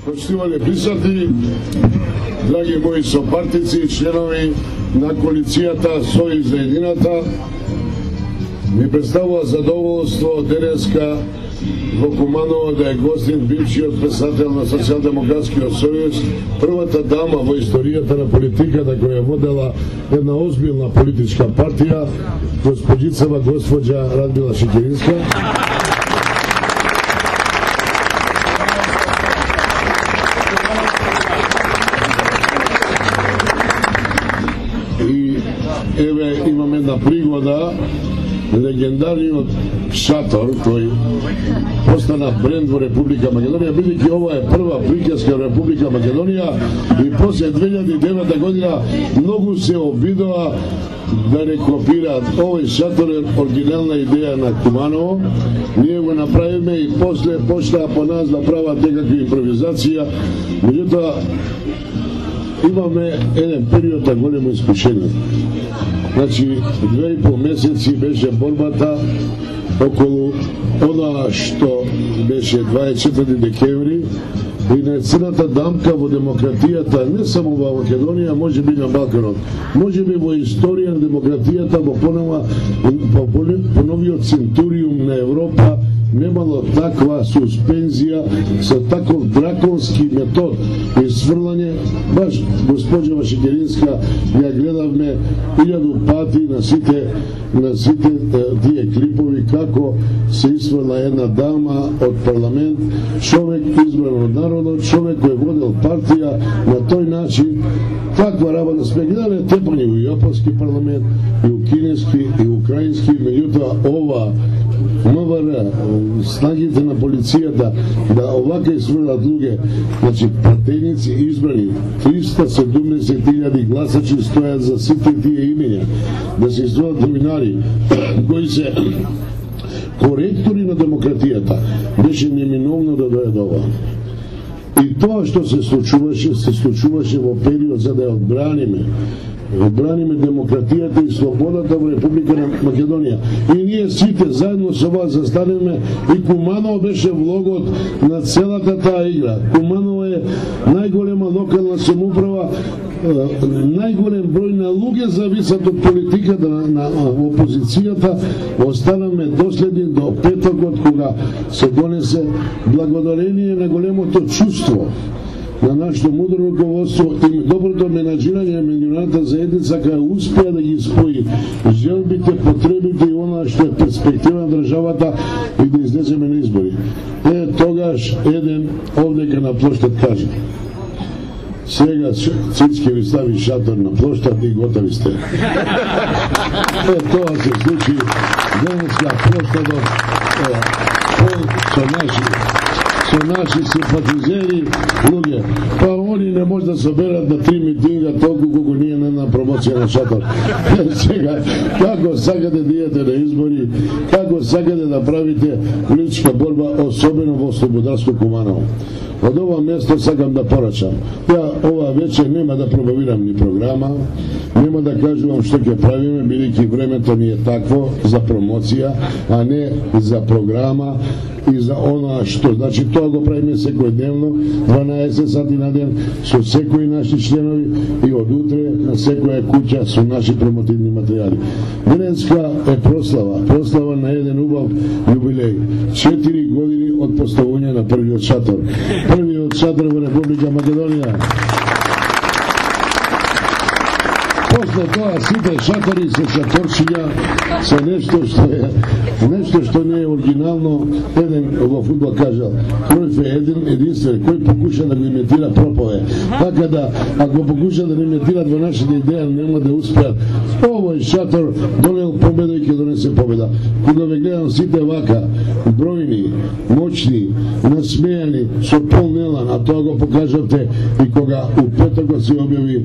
Почитувани присутни, драги мои сопартици и членови на коалицијата Сојуз за едината, ми представува задоволство денеска во Куманово да е гостин бившиот председател на Социјалдемократскиот сојуз, првата дама во историјата на политиката која водела една озбилна политичка партија, госпоđицава госпоđа Радмила Шекеринска. И еве имаме една пригода, легендарниот шатор кој постана бренд во Република Македонија, бидејќи ова е прва приказка во Република Македонија и после 2009 година многу се обидоа да не копираат. Овој шатор е оригинална идеја на Куманово. Ние го направиме и после почнаа по нас да прават некакви импровизација. Меѓутоа имаме еден период на големо искушение. Значи, 2,5 месеци беше борбата околу она што беше 24 декември и на црната дамка во демократијата, не само во Македонија, може би на Балканот, може би во историја на демократијата, во поновиот центуриум на Европа, немало таква суспензија со таков драконски метод и сврлање. Баш госпоđа Шекеринска ја гледавме 1000 пати на сите тие клипови како се исфрла една дама од парламент, човек избран од народот, човек кој водел партија на тој начин. Таква работа сме гледале тепани у јапонски парламент, и у кинески, и у украински, меѓутоа ова МВР, снагите на полицијата да овака исфрлат луѓе, значи пратеници избрани, 370.000 гласачи стојат за сите тие имења, да се исфрлат новинари кои се коректори на демократијата, беше неминовно да дојде ова. И тоа што се случуваше во период за да ја одбраниме демократијата и слободата во Република Македонија. И ние сите заедно со вас застанеме и Куманово беше влогот на целата таа игра. Куманово е најголема локална самоуправа, најголем број на луѓе зависат од политиката на опозицијата. Останаме доследни до петокот кога се донесе благодарение на големото чувство на нашето мудро руководство и доброто менаџирање на меѓународната заедница кај успеа да ги спои желбите, потребите и она што е перспектива на државата и да излеземе на избори. Тогаш еден овдека на плоштад кажа: сега Цицки ви стави шатор на плоштад и готови сте. Тоа се случи денеска плоштадот со наши симпатизери луѓе. Па они не може да соберат на 3 митинга толку колку ние на промоција на шатор. Сега, како сакате да идете на избори, како сакате да правите политичка борба, особено во Слободарско Куманово. Од ова место сакам да порачам. Ја ова вечер нема да пробавирам ни програма, нема да кажувам што ќе правиме, бидејќи времето ни е такво за промоција, а не за програма и за она што. Значи тоа го правиме секојдневно, 12 сати на ден, со секои наши членови и од утре на секоја куќа со наши промотивни материјали. Денеска е прослава на еден убав јубилеј. 4 години од поставување на првиот шатор. Првиот шатор во Република Македонија. После тоа сите шатори се шаторчиња се нешто што не е оригинално. Еден во фудбал кажал: Кројф е единствен кој покуша да го имитира пропове. Така да, ако покуша да не имитират во нашите идеја, нема да успеат. Овој шатор донел победа и ќе донесе победа. Кога ве гледам сите вака, бројни, моćни, насмејани, со полн елан, а тоа го покажавте и кога у петокот се објави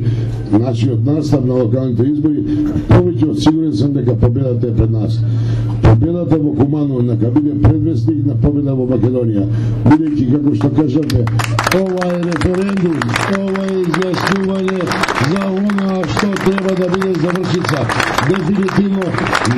нашиот настав на локалните избори, повеќе од сигурен сум дека победата е пред нас. Победата во Куманово нека биде предвестник на победа во Македонија. Бидејќи, како што кажавте, ова е референдум, ова е изјаснување за она што треба да биде завршица. Дефинитивно,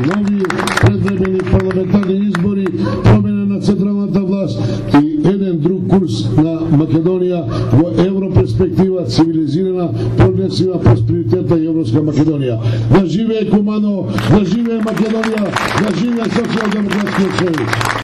нови предвремени парламентарни избори, промена на централната власт и еден друг курс на Македонија Македонија во европерспектива, цивилизирана, прогресивна, просперитетна и европска Македонија. Да живее Кумано, да живее Македонија, да живее Социјалдемократскиот сојуз.